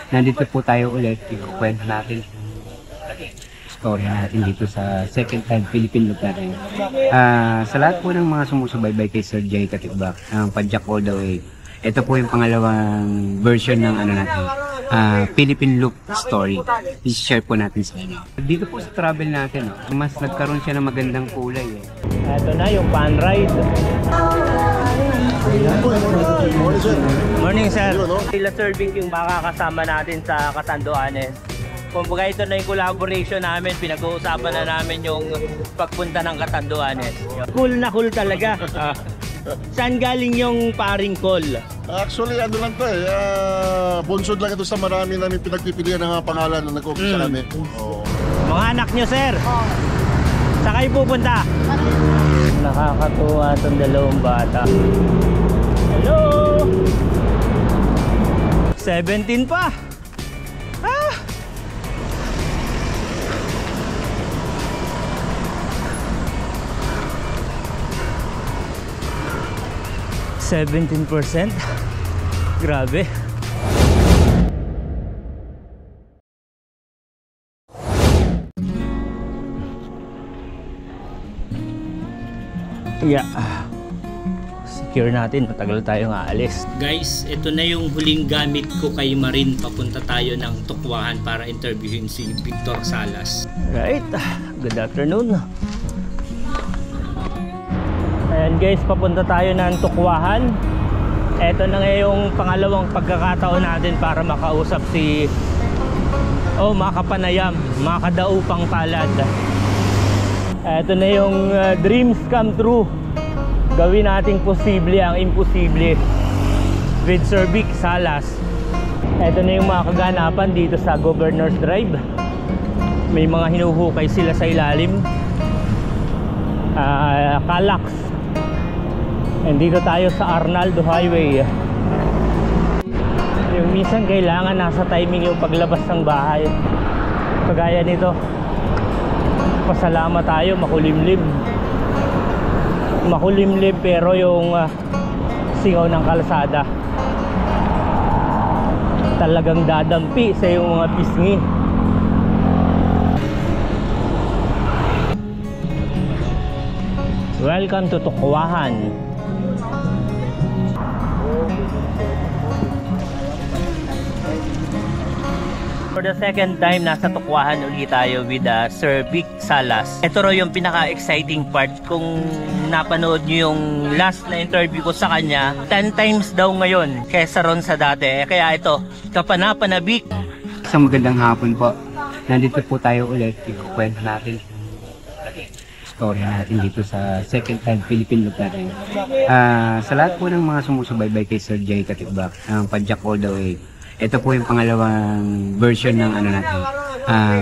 Nandito po tayo ulit. Ikukwento natin story natin dito sa second time Philippine Loop natin. Sa lahat po ng mga sumusubaybay kay Sir Jay Katibak, ang Padjak All The Way, ito po yung pangalawang version ng natin, Philippine Loop story. I-share po natin sa inyo. Dito po sa travel natin, mas nagkaroon siya ng magandang kulay. Ito na yung pan ride. Morning, sir. Sila Sir Vic yung baka kasama natin sa Catanduanes. Kumbaga ito na yung collaboration namin. Pinag-uusapan na namin yung pagpunta ng Catanduanes. Cool na cool talaga. Saan galing yung paring call? Actually, ano lang to bunsod lang ito sa marami namin pinagpipilian ng pangalan na nag-umpisa kami. Mga anak nyo, sir? Saan kayo pupunta? Nakakatuwa itong dalawang bata. Hello! 17 pa! Ah! %17%? Grabe. Yeah. Secure natin, matagal tayong aalis. Guys, ito na yung huling gamit ko kay Marin. Papunta tayo ng Tukwahan para interviewin si Victor Salas. Right, good afternoon. Ayan guys, papunta tayo ng Tukwahan. Ito na nga yung pangalawang pagkakataon natin para makausap si Makapanayam, Makadaupang Palad. Ito na yung dreams come true. Gawin nating posible ang imposible with Sir Vic Salas. Ito na yung mga kaganapan dito sa Governor's Drive. May mga hinuhukay sila sa ilalim. Calax. And dito tayo sa Arnaldo Highway. Yung minsan kailangan nasa timing yung paglabas ng bahay. Kagaya nito, pasalamat tayo, makulimlim pero yung singaw ng kalsada talagang dadampi sa yung mga pisngi. Welcome to Tukwahan. For the second time, nasa Tukwahan ulit tayo with Sir Vic Salas. Ito raw yung pinaka-exciting part. Kung napanood nyo yung last na interview ko sa kanya, 10 times daw ngayon kesa ron sa dati. Kaya ito, kapanapanabik. Isang magandang hapon po. Nandito po tayo ulit. Ikukwento natin story natin dito sa second time Philippine Loop natin. Sa lahat po ng mga sumusubaybay kay Sir Jay Katibak, ang Padjak All The Way, ito po yung pangalawang version ng natin,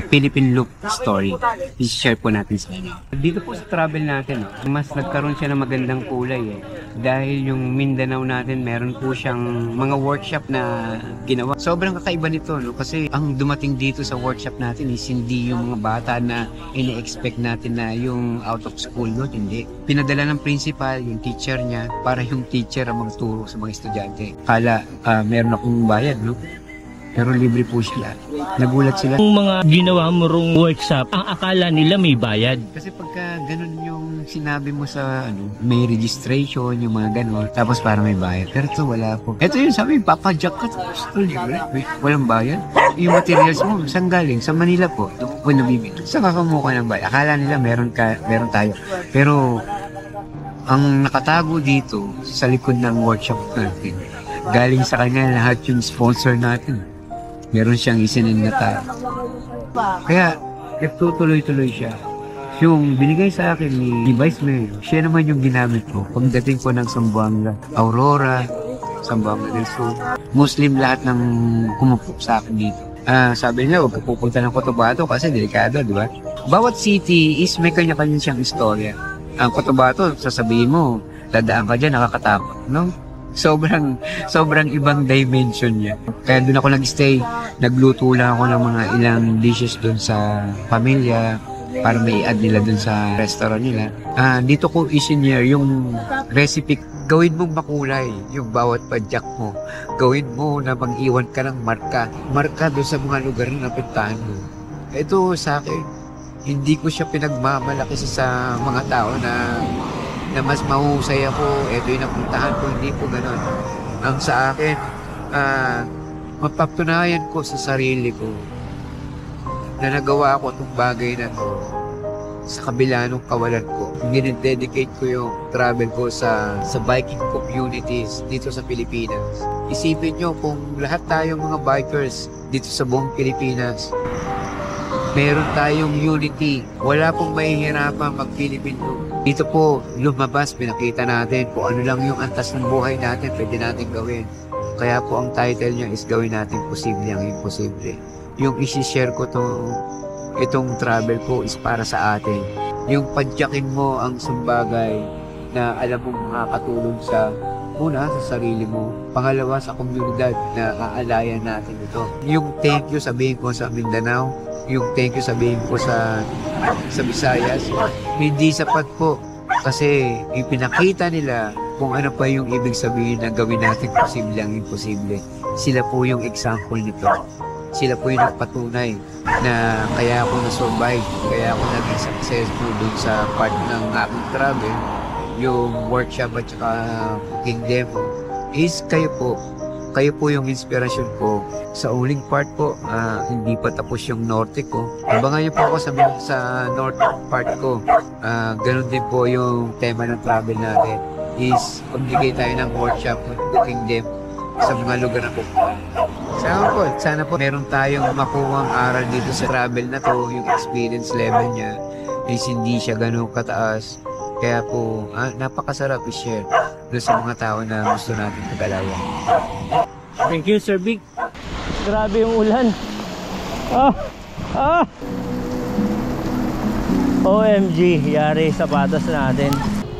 Philippine Loop story. I-share po natin sa inyo. Dito po sa travel natin, mas nagkaroon siya ng magandang kulay. Dahil yung Mindanao natin, meron po siyang mga workshop na ginawa. Sobrang kakaiba nito, kasi ang dumating dito sa workshop natin is hindi yung mga bata na ini-expect natin na yung out of school, hindi. Pinadala ng principal, yung teacher niya, para yung teacher ang magturo sa mga estudyante. Kala meron akong bayad, pero libre po sila. Nagulat sila. Yung mga ginawa mo rong workshop, ang akala nila may bayad. Kasi pagka ganun yung sinabi mo sa may registration, yung mga ganun, tapos para may bayad. Pero ito wala po. Ito yung sabi, papadyak ka, tapos ito libre. Walang bayad. Yung materials mo, saan galing? Sa Manila po. Ito po nabibili. Sa kakamuka ng bayad. Akala nila meron tayo. Pero ang nakatago dito sa likod ng workshop natin, galing sa kanya lahat yung sponsor natin. Meron siyang isinin na tayo. Kaya, tutuloy-tuloy siya. Yung binigay sa akin ni Vice Mayor, siya naman yung ginamit ko. Pagdating ko ng Zamboanga, Aurora, Zamboanga del Sur, Muslim lahat ng kumupok sa akin dito. Sabi niya, huwag pupunta ng Cotabato kasi delikado, di ba? Bawat city is may kanya-kanya siyang istorya. Ang Cotabato, sasabihin mo, dadaan ka dyan, nakakatakot, no? Sobrang ibang dimension niya. Kaya doon ako nag-stay. Nagluto lang ako ng mga ilang dishes doon sa pamilya para may i-add nila doon sa restaurant nila. Dito ko i-share yung recipe Gawin mong makulay yung bawat padyak mo. Gawin mo na mag-iwan ka ng marka. Marka doon sa mga lugar na napuntahan mo. Ito sa akin, hindi ko siya pinagmamalaki sa mga tao na mas mahusay ako. Ito yung napuntahan ko, hindi po ganun. Ang sa akin, mapapatunayan ko sa sarili ko na nagawa ko itong bagay na to sa kabila ng kawalan ko. Dinededicate ko yung travel ko sa biking communities dito sa Pilipinas. Isipin nyo kung lahat tayong mga bikers dito sa buong Pilipinas, meron tayong unity. Wala pong mahihirapan mag-Pilipino. Dito po, lumabas, pinakita natin kung ano lang yung antas ng buhay natin, pwede natin gawin. Kaya po ang title niya is Gawin Natin Posible ang Imposible. Yung isi-share ko itong travel ko is para sa atin. Yung padyakin mo ang sumbagay na alam mong makakatulong sa una, sa sarili mo. Pangalawa, sa komunidad na aalayan natin ito. Yung thank you sabihin ko sa Mindanao, yung thank you sabihin ko sa Visayas, hindi sapat po kasi ipinakita nila kung ano pa yung ibig sabihin na gawin natin posible ang imposible. Sila po yung example nito. Sila po yung nagpatunay na kaya ako na-survive, kaya ako naging successful dun sa part ng aking travel, yung workshop at saka cooking demo, is kayo po. Kayo po yung inspirasyon ko. Sa uling part po, hindi pa tapos yung norte ko. Abangan niyo po ako sa north part ko. Ganun din po yung tema ng travel natin, is magbigay tayo ng workshop at cooking demo sa mga lugar na po. Sana po meron tayong makuhang aral dito sa travel na to. Yung experience level niya is hindi siya ganun kataas. Kaya po, napakasarap i-share doon sa mga tao na gusto natin kagalawan. Thank you, Sir Vic. Grabe yung ulan. OMG, yari sapatos natin.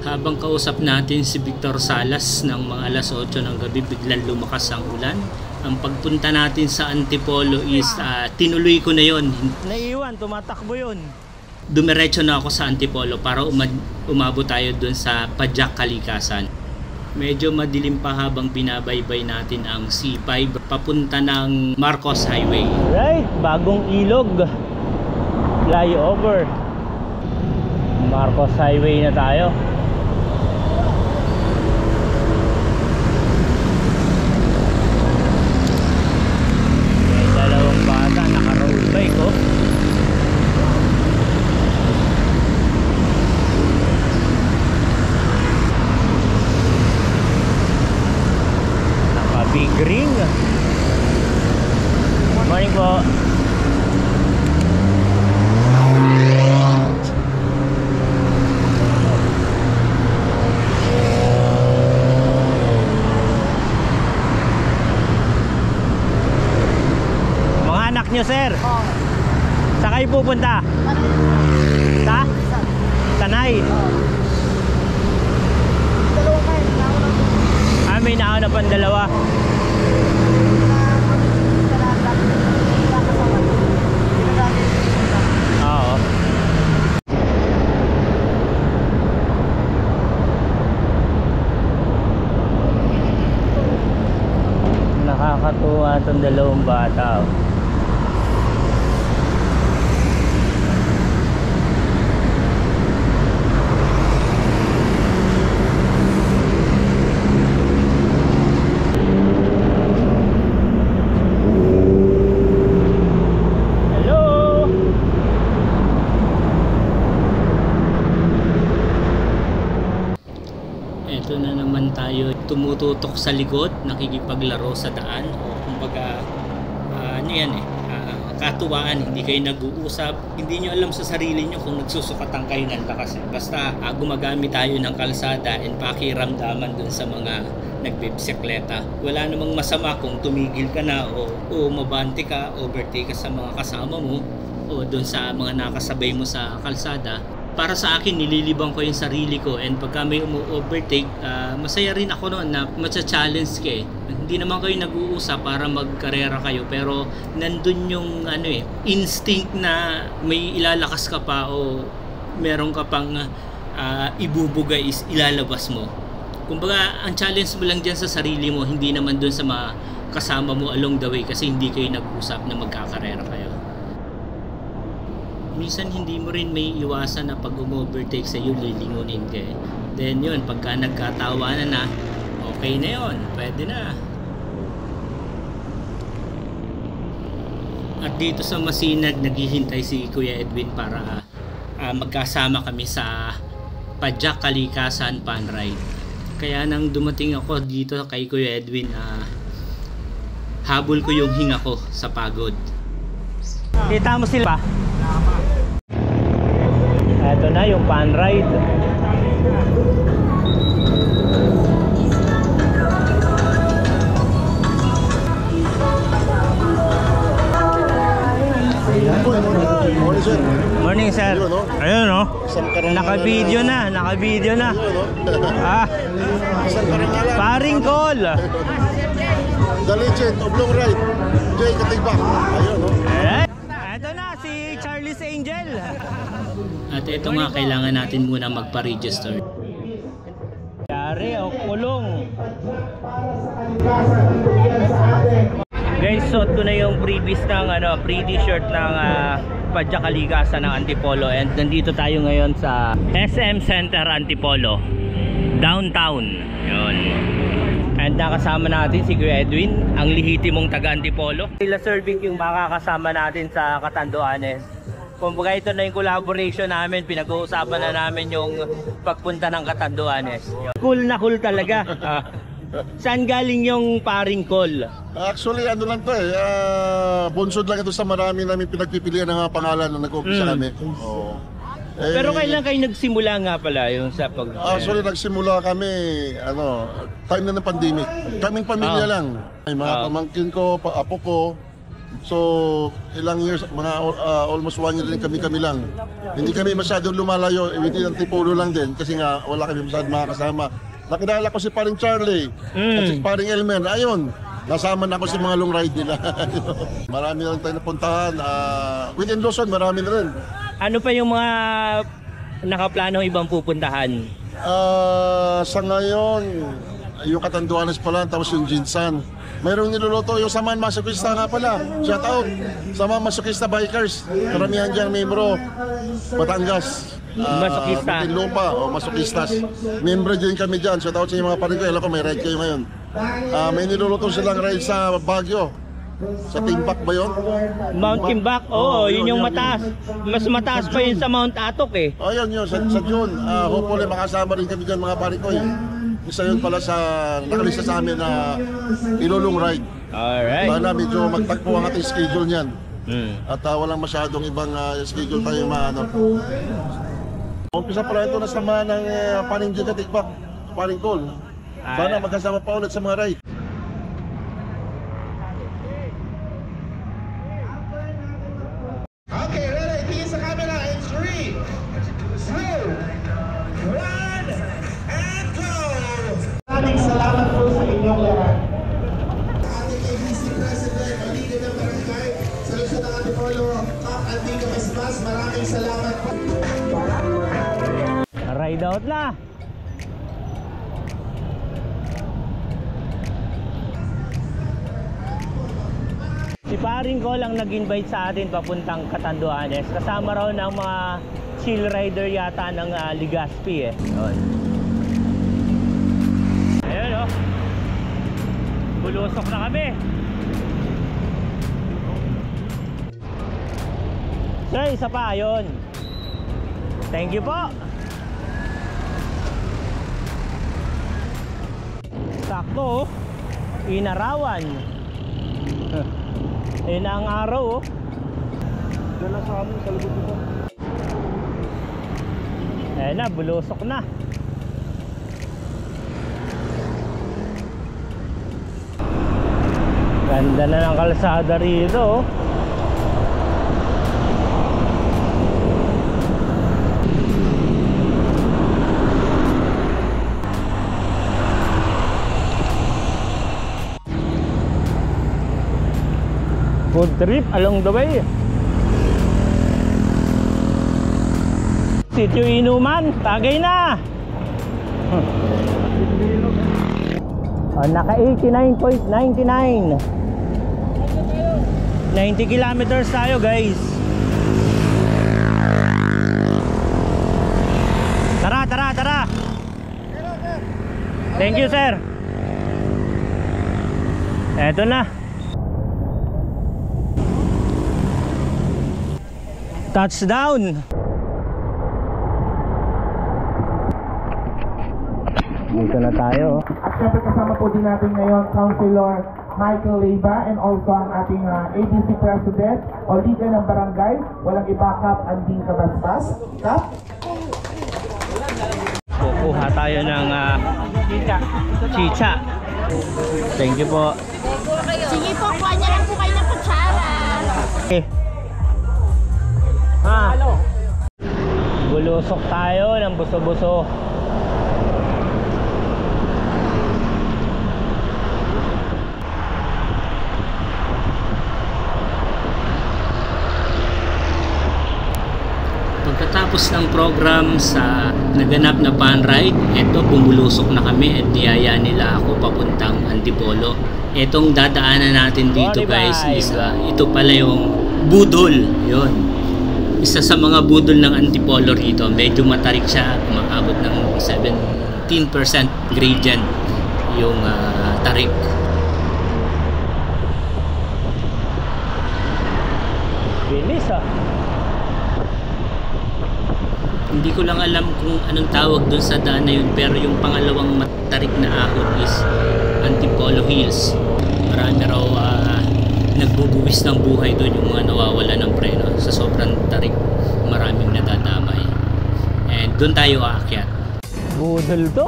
Habang kausap natin si Victor Salas ng mga alas 8 ng gabi, biglang lumakas ang ulan. Ang pagpunta natin sa Antipolo is tinuloy ko na yon. Naiiwan, tumatakbo yun. Dumiretso na ako sa Antipolo para umabot tayo dun sa Padyak Kalikasan. Medyo madilim pa habang binabaybay natin ang C5 papunta ng Marcos Highway. Right, bagong ilog. Flyover. Marcos Highway na tayo. May dalawang bata naka-road bike, oh. Big ring. Morning po. Mga anak nyo, sir? Saan kayo pupunta? Sa? Tanay? May nauna pang dalawa. Oo. Nakakatuwa itong dalawang bata. Ito na naman tayo, tumututok sa likod, nakikipaglaro sa daan, o kumbaga katuwaan, hindi kayo nag-uusap, hindi nyo alam sa sarili nyo kung nagsusukatan kayo ng lakas. Basta gumagamit tayo ng kalsada and pakiramdaman dun sa mga nagbibisikleta. Wala namang masama kung tumigil ka na o mabante ka, overtake ka sa mga kasama mo o dun sa mga nakasabay mo sa kalsada. Para sa akin, nililibang ko yung sarili ko, and pagka may overtake, masaya rin ako noon na matcha-challenge ka eh. Hindi naman kayo nag-uusap para magkarera kayo, pero nandun yung instinct na may ilalakas ka pa o meron ka pang ibubugay is ilalabas mo. Kumbaga, ang challenge mo lang dyan sa sarili mo, hindi naman dun sa mga kasama mo along the way kasi hindi kayo nag-usap na magkakarera kayo. Minsan hindi mo rin may iwasan na pag overtake sa iyo, lilingunin ka eh. Then yun, pagka nagkatawanan na, okay na yun, pwede na. At dito sa Masinag, naghihintay si Kuya Edwin para magkasama kami sa Padjak Kalikasan Fun Ride. Kaya nang dumating ako dito kay Kuya Edwin, habol ko yung hinga ko sa pagod. Kita mo sila pa? Ito na yung fun ride. Morning, sir. Morning, sir. Ayun, no? Naka-video na. Isang karangalan. Paring call. The legend of long ride, Jay Katigbak. Ayun, no? Ito na si Charlie's Angel. At ito nga, kailangan natin muna magpa-register. Yari, o kulong. Guys, suot ko na yung previous ng pre-t-shirt ng Padjak Kalikasan ng Antipolo, and nandito tayo ngayon sa SM Center Antipolo, downtown. Yun. And nakasama natin si Kuya Edwin, ang lihitimong taga Antipolo. Sila Servic yung makakasama natin sa Catanduanes. Kumbaga ito na yung collaboration namin, pinag-uusapan na namin yung pagpunta ng Catanduanes. Cool na cool talaga. Saan galing yung paring call? Actually, ano lang to bunsod lang ito sa marami namin pinagpipilian ng pangalan na nag-umpisa kami. Oh. Pero kailan kayo nagsimula nga pala yung sa pag... Actually, nagsimula kami, time na ng pandemic. Kaming pamilya lang. May mga pamangkin ko, apo ko. So, ilang years, almost 1 year din kami lang. Hindi kami masyadong lumalayo, within Antipolo lang din kasi nga wala kami masyadong makakasama. Nakilala ko si paring Charlie at si paring Elmer. Ayun, nasama na ako sa mga long ride nila. Marami lang tayo napuntahan. Within Luzon, marami na rin. Ano pa yung mga nakaplanong ibang pupuntahan? Sa ngayon, yung Catanduanes pa lang, tapos yung Jinsan. Mayroong niluluto yung Samahan Masokista nga pala. Shout out! Samahan Masokista Bikers. Karamihan dyan membro, Batangas. Masokista. Lupa o Masokistas. Membro din kami dyan. Shout out sa inyo mga parin ko. Alam ko may ride kayo ngayon. May niluluto silang ride sa Baguio. Sa Timbak ba yun? Mount Timbak? Oo, yun yung mataas. Mas mataas pa yun sa Mount Atok eh. Oh, yun. Sa June. Hopefully makasama rin kami dyan mga parin ko. Isa yun pala sa nakalista sa amin na ilulong ride. Alright. Sana medyo magtagpo ang ating schedule niyan. At walang masyadong ibang schedule tayo maano. Umpisa pala ito na sama ng paring Katigbak, paring call. Sana magkasama pa ulit sa mga ride. Okay, ready? Tingin sa camera in 3, 2, 1, and go! Maraming salamat po sa inyong lahat. Ating ABC President, Maliga ng Barangay, sa Luzon ng Antipolo, Top Antico Masmas, maraming salamat po. Ride out na! Si paring ko lang nag-invite sa atin papuntang Catanduanes. Kasama raw ng mga chill rider yata ng Legazpi eh. Ayun o. Bulusok na kami. Sir, isa pa yun. Thank you po. Sakto, inarawan. Ayun na ang araw oh. Dala sa amin sa lubog ito. Ayun na, bulusok na. Ganda na ng kalsada rito oh. Food trip along the way. Sitio Inuman, tagay na. Naka 89.99. 90 kilometers tayo, guys. Tara. Thank you, sir. Eto na. Touchdown. Dito na tayo. At syempre kasama po din natin ngayon Councilor Michael Leyva and also ang ating ABC President o leader ng barangay, walang iba Kap Anding Kabasbas. Kap? Kukuha tayo ng chicha. Thank you po. Sige po, kuha niya lang po kayo ng kutsara. Bulusok tayo ng buso-buso. Pagkatapos ng program sa naganap na fun ride, eto bumulusok na kami at niyaya nila ako papuntang Antipolo. Etong dadaanan natin dito guys is ito pala yung budol. Yun. Isa sa mga budol ng Antipolo rito. Medyo matarik siya. Umaabot ng 17% gradient yung tarik. Bilis Hindi ko lang alam kung anong tawag doon sa daan na yun, pero yung pangalawang matarik na ahon is Antipolo Hills. Marami raw nagbubuwis ng buhay doon, yung mga nawawala ng preno sa sobrang tarik. Maraming nadadamay, and doon tayo aakyat. Budol to.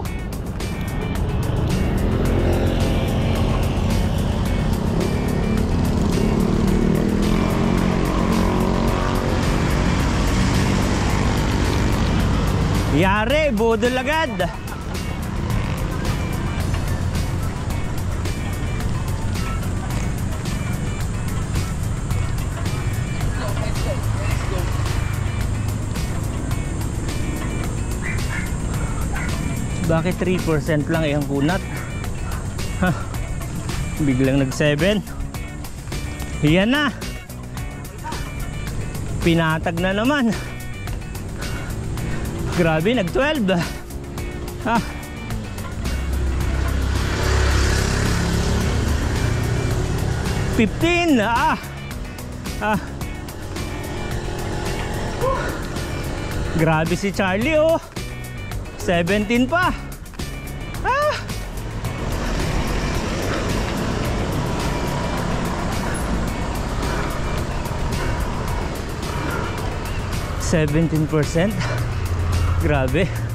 Yari, budol agad. Bakit 3% lang ang kunat? Biglang nag-7. Yan na. Pinatag na naman. Grabe, nag-12. 15. Grabe si Charlie, oh. 17 pa. 17%. Grabe.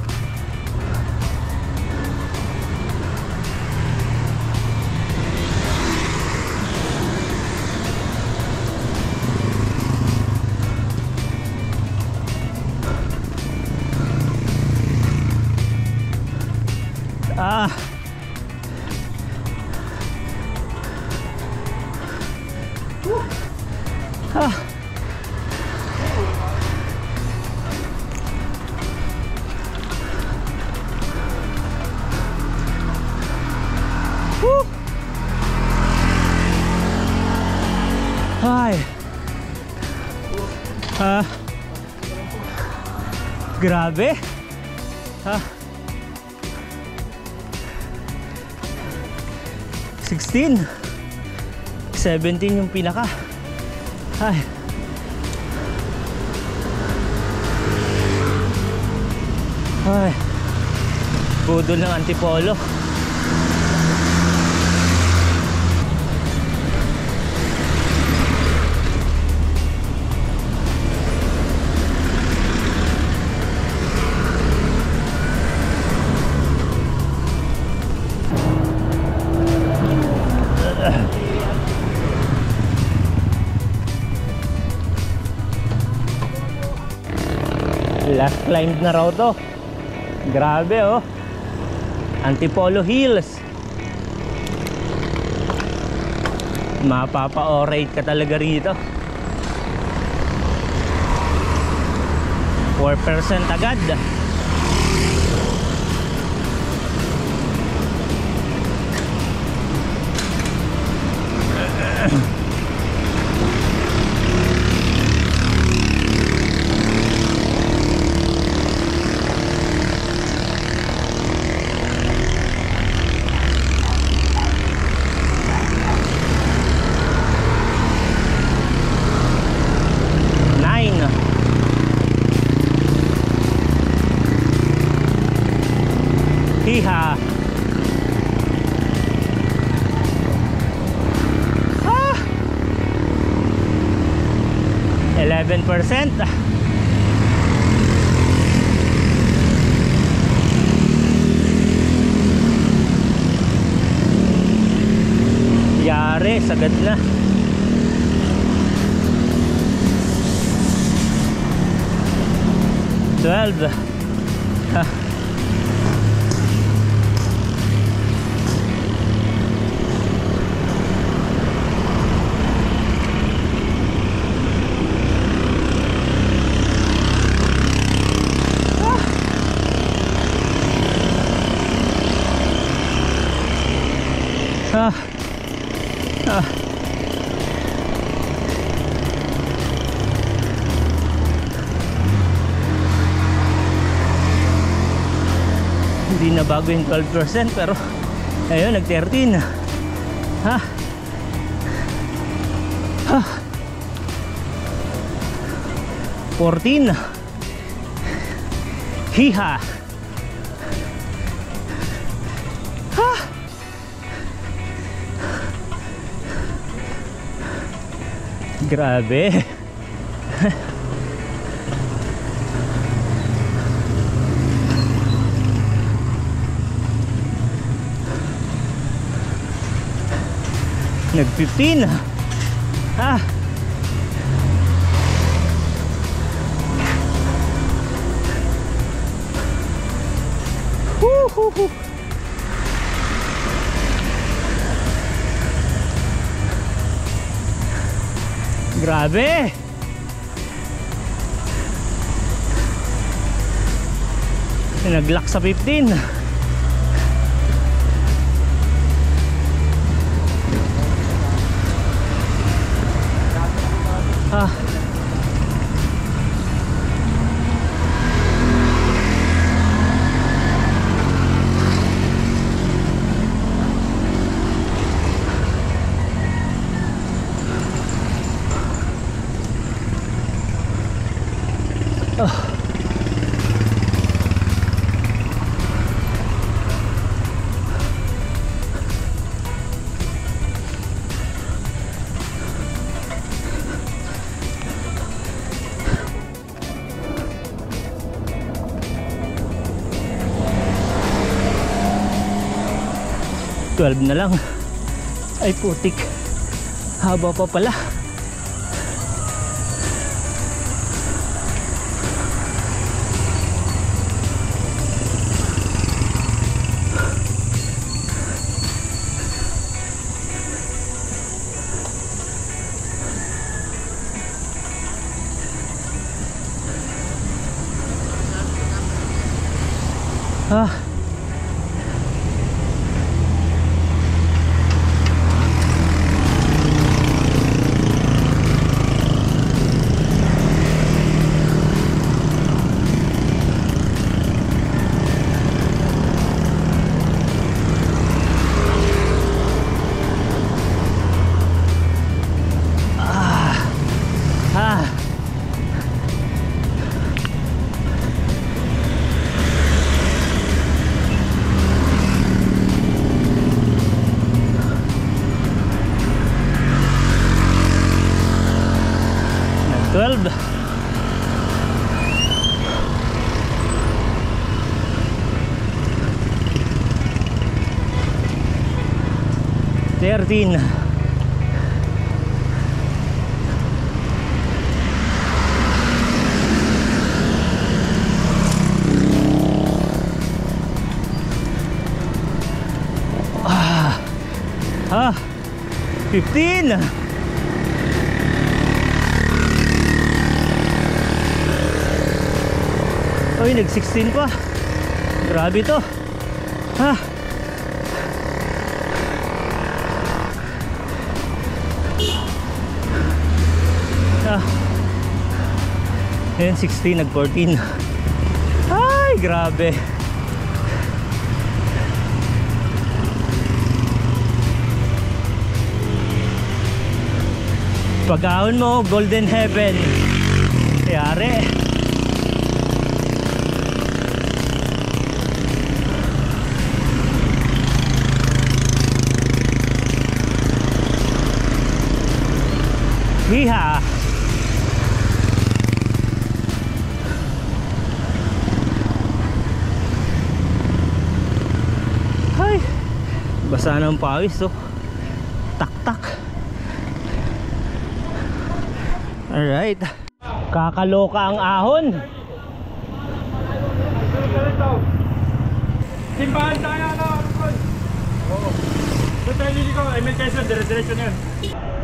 Ay. Grabe. 16. 17 yung pinaka. Ay. Ay. Budol ng Antipolo. Last climb na raw to. Grabe, oh. Antipolo Hills. Mapapa-orate ka talaga rito. 4% agad. 11%. Yari, sagad na. $12. Hindi na bago yung 12%, pero ayun, nag-13. 14. Hiha. Grabe. Nag-15. Woo-hoo-hoo. Grabe. Nag-lock sa 15. $12 na lang. Ay putik, haba pa pala. $13. Ah, 15. Oy, nag-16 pa. Grabe to. Ayan, 16, nag-14. Ay, grabe. Pag-ahon mo, Golden Heaven. Yari. Hiha. Basa ng pawis, oh. Tak-tak. Alright. Kakaloka ang ahon. Simbahan tayo, ano? Doon tayo liliko, MLKS, dire-diretso na yun.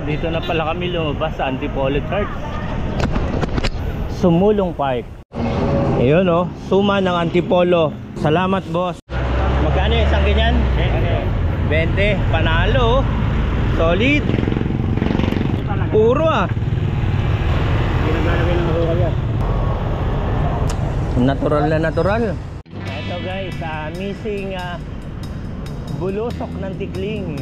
Dito na pala kami lumabas sa Antipolo Church. Sumulong Park. Ayun, oh, suma ng Antipolo. Salamat, boss. Magkano isang ganyan? 20. Panalo, oh. Solid. Puro, ah. Natural na natural. Ito guys, missing bulusok ng Tikling.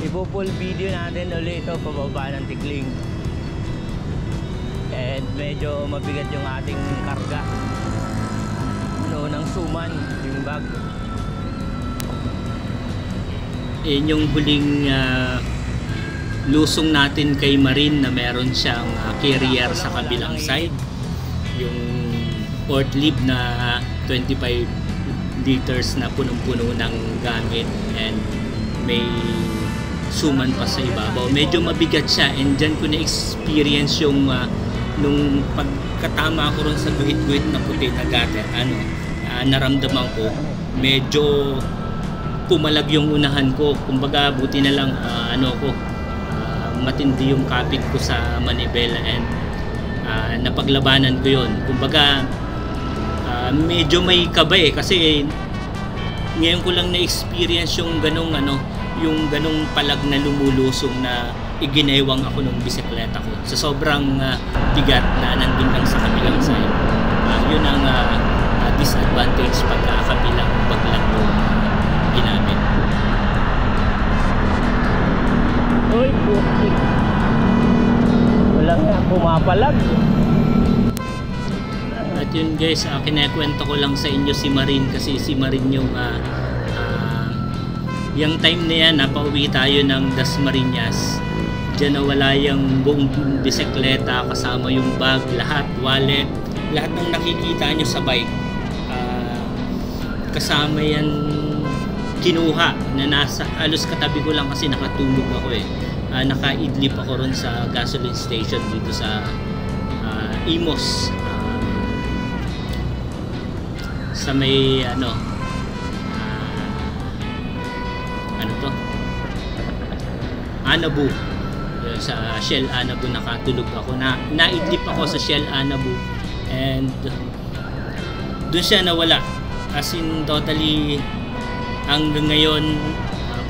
Ipo-full video natin ulit ito pababa ng Tikling. And medyo mabigat yung ating karga. Ng suman, yung bag. Yun yung huling lusong natin kay Marine na meron siyang carrier sa kabilang side. Yung port lib na 25 liters na punong-puno ng gamit and may suman pa sa ibabaw. Medyo mabigat siya and dyan ko na-experience yung nung pagkatama ko ron sa guhit-guhit na puti na gutter, naramdaman ko medyo pumalag yung unahan ko. Kumbaga buti na lang matindi yung kapit ko sa manibela and napaglabanan ko yun. Kumbaga medyo may kaba kasi ngayon ko lang na-experience yung ganong palag na lumulusong na iginewang ako ng bisikleta ko sa sobrang bigat na nandun lang sa kabilang side. Yun ang disadvantage pagka kabilang baglang yung ginamit. Uy, putik. Wala nga pumapalag. At yun guys, kinekwento ko lang sa inyo si Marine kasi si Marine yung time na yan, napauwi tayo ng Dasmariñas. Diyan nawala yung buong bisikleta kasama yung bag, lahat, wallet, lahat ng nakikita nyo sa bike. Kasama yan kinuha na nasa halos katabi ko lang kasi nakatulog ako nakaidlip ako ron sa gasoline station dito sa Imos, sa may Anabu, sa Shell Anabu nakatulog ako, naidlip ako sa Shell Anabu and doon siya nawala, as in totally. Hanggang ngayon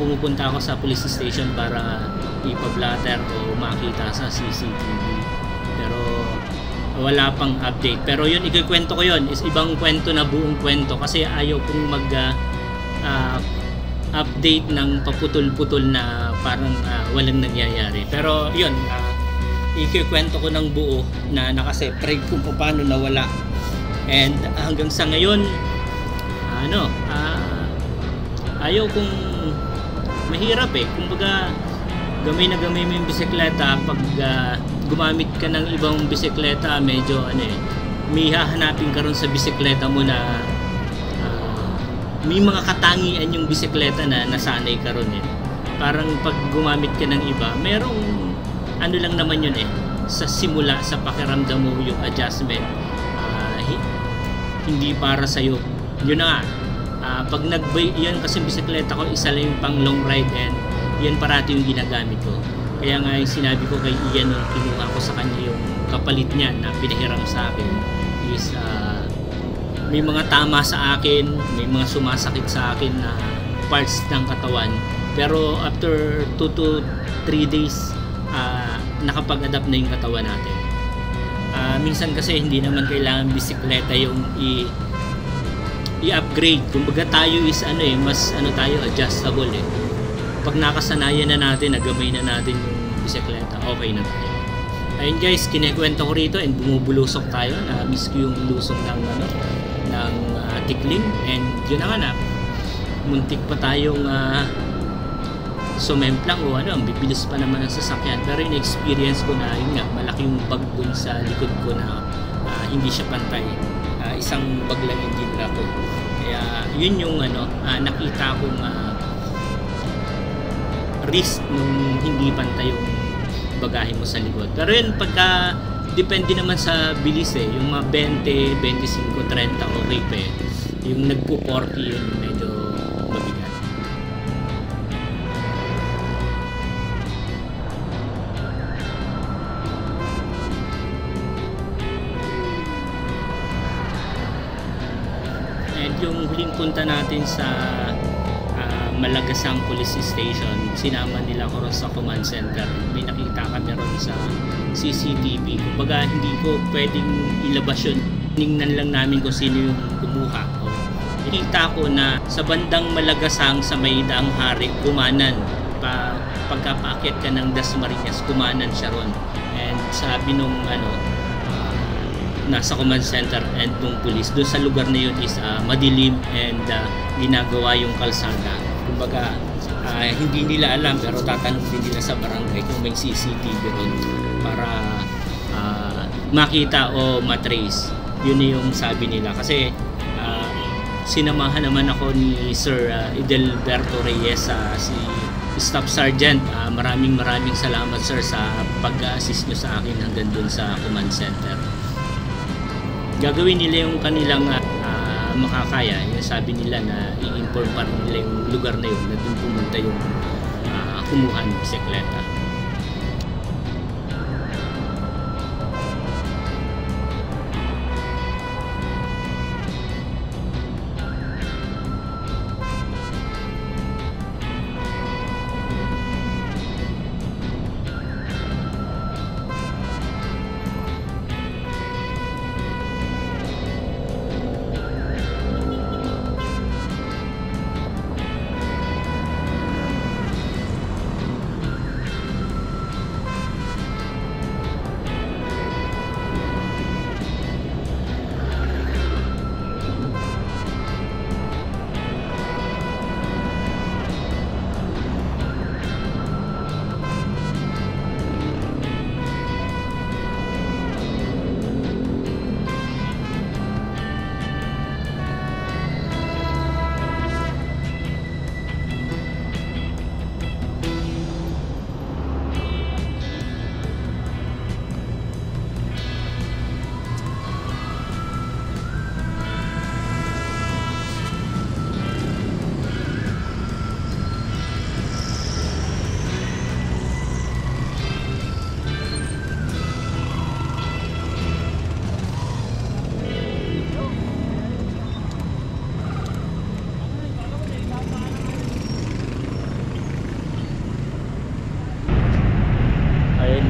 pumupunta ako sa police station para ipablatter o makita sa CCTV, pero wala pang update. Pero yun, ikikwento ko yun, is ibang kwento na buong kwento kasi ayaw kong mag update ng paputol-putol na parang walang nangyayari. Pero yun, ikikwento ko ng buo na nakaseparate kung paano nawala. And hanggang sa ngayon ayaw kong mahirap kumbaga gamay na gamay mo yung bisikleta. Pag gumamit ka ng ibang bisikleta, medyo may hahanapin ka ron sa bisikleta mo na may mga katangian yung bisikleta na nasanay ka ron Parang pag gumamit ka ng iba, merong lang naman yun sa simula, sa pakiramdam mo yung adjustment hindi para sa'yo. Yun na nga, pag yan kasi bisikleta ko, isa lang yung pang long ride and yan parati yung ginagamit ko. Kaya nga yung sinabi ko kay Ian nung kinuha ko sa kanya yung kapalit niya na pinahiram sa akin is may mga tama sa akin, may mga sumasakit sa akin na parts ng katawan, pero after 2 to 3 days nakapag-adapt na yung katawan natin. Minsan kasi hindi naman kailangan bisikleta yung i-upgrade. Kumbaga tayo is mas tayo adjustable Pag nakasanayan na natin, nagamay na natin yung bisikleta, okay na tayo. Ayun guys, kinekwento ko rito and bumubulusok tayo. Na-miss ko yung lusong ng Tikling and yun na muntik pa tayong sumemplang o ang bibilis pa naman ang sasakyan. Pero yung experience ko na yun nga, malaki yung bag dun sa likod ko na hindi siya pantay. Isang bag lang yung dinala ko. Kaya yun yung nakita kong risk nung hindi pantay yung bagahe mo sa likod. Pero yun, pagka depende naman sa bilis eh. Yung mga 20, 25, 30 okay pa eh. Yung nagpo-40 yun medyo mabigat. And yung huling punta natin sa Malagasang Police Station, sinama nila ko rin sa command center. May nakita kami rin sa CCTV. Kumbaga hindi ko pwedeng ilabas yun. Tingnan lang namin kung sino yung kumuha. Nakita ko na sa bandang Malagasang sa may Daang Hari, kumanan. Pagkapakit ka ng Dasmariñas, kumanan siya ron. And sabi nung nasa command center and nung police, doon sa lugar na yun is madilim and ginagawa yung kalsada. Kumbaga, hindi nila alam pero tatanong din nila sa barangay kung may CCTV ron para makita o matrace. Yun yung sabi nila kasi sinamahan naman ako ni Sir Edelberto Reyes, si Staff Sergeant. Maraming salamat sir sa pag-assist nyo sa akin hanggang dun sa command center. Gagawin nila yung kanilang makakaya. Yung sabi nila na i-inform pa rin nila yung lugar na yun na dun pumunta yung kumuha ng bisikleta.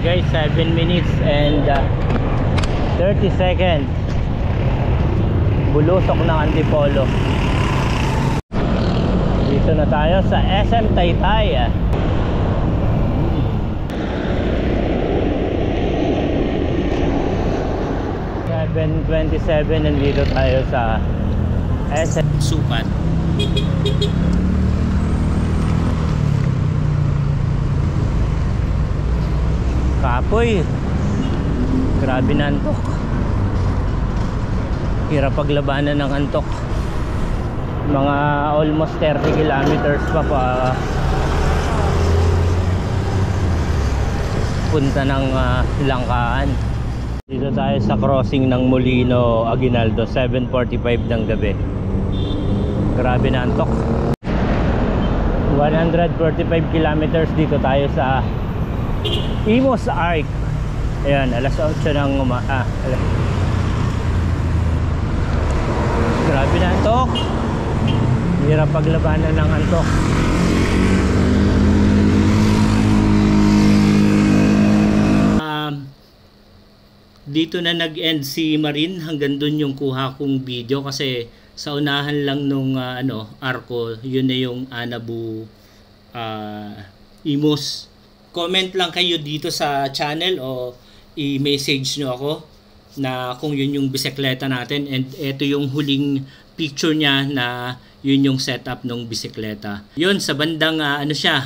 Guys, 7 minutes and 30 seconds bulusok ng Antipolo. Dito na tayo sa SM Taytay. 7:27 nandito tayo sa SM Sukat. Kapoy, grabe na antok. Hirap paglabanan ng antok. Mga almost 30 kilometers pa punta ng Langkaan. Dito tayo sa crossing ng Molino Aguinaldo, 7:45 ng gabi. Grabe na antok. 145 kilometers dito tayo sa Imus Arc. Ayan, alas 8 ng grabe na antok. Hirap paglabanan ng antok. Dito na nag-end si Marin. Hanggang dun yung kuha kong video kasi sa unahan lang nung arko, yun na yung Anabu Imus. Comment lang kayo dito sa channel o i-message nyo ako na kung yun yung bisikleta natin, and ito yung huling picture niya na yun yung setup ng bisikleta. Yun sa bandang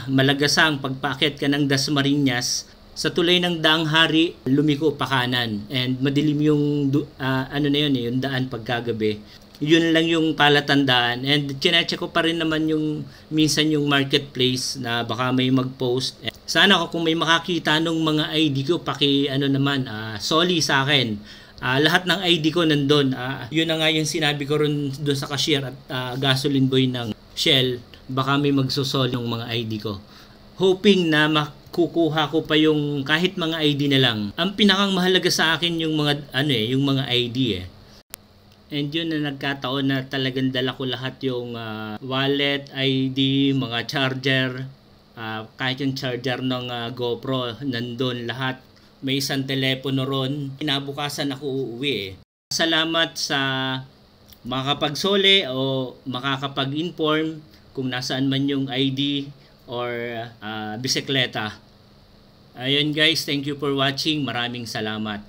Malagasang, pagpakit ka ng Dasmariñas sa tulay ng Daang Hari, lumiko pa kanan and madilim yung yung daan pagkagabi. Yun lang yung palatandaan. And chinecheck ko pa rin naman yung minsan yung marketplace na baka may mag-post. Sana kung may makakita nung mga ID ko, soli sa akin. Lahat ng ID ko nandun. Yun na nga yung sinabi ko rin doon sa cashier at gasoline boy ng Shell. Baka may magsusol yung mga ID ko. Hoping na makukuha ko pa yung kahit mga ID na lang. Ang pinakang mahalaga sa akin yung mga yung mga ID eh. And yun na nagkataon na talagang dala ko lahat yung wallet, ID, mga charger, kahit yung charger ng GoPro nandun lahat. May isang telepono ron. Kinabukasan ako uuwi eh. Salamat sa makakapagsole o makakapag-inform kung nasaan man yung ID or bisikleta. Ayun guys, thank you for watching. Maraming salamat.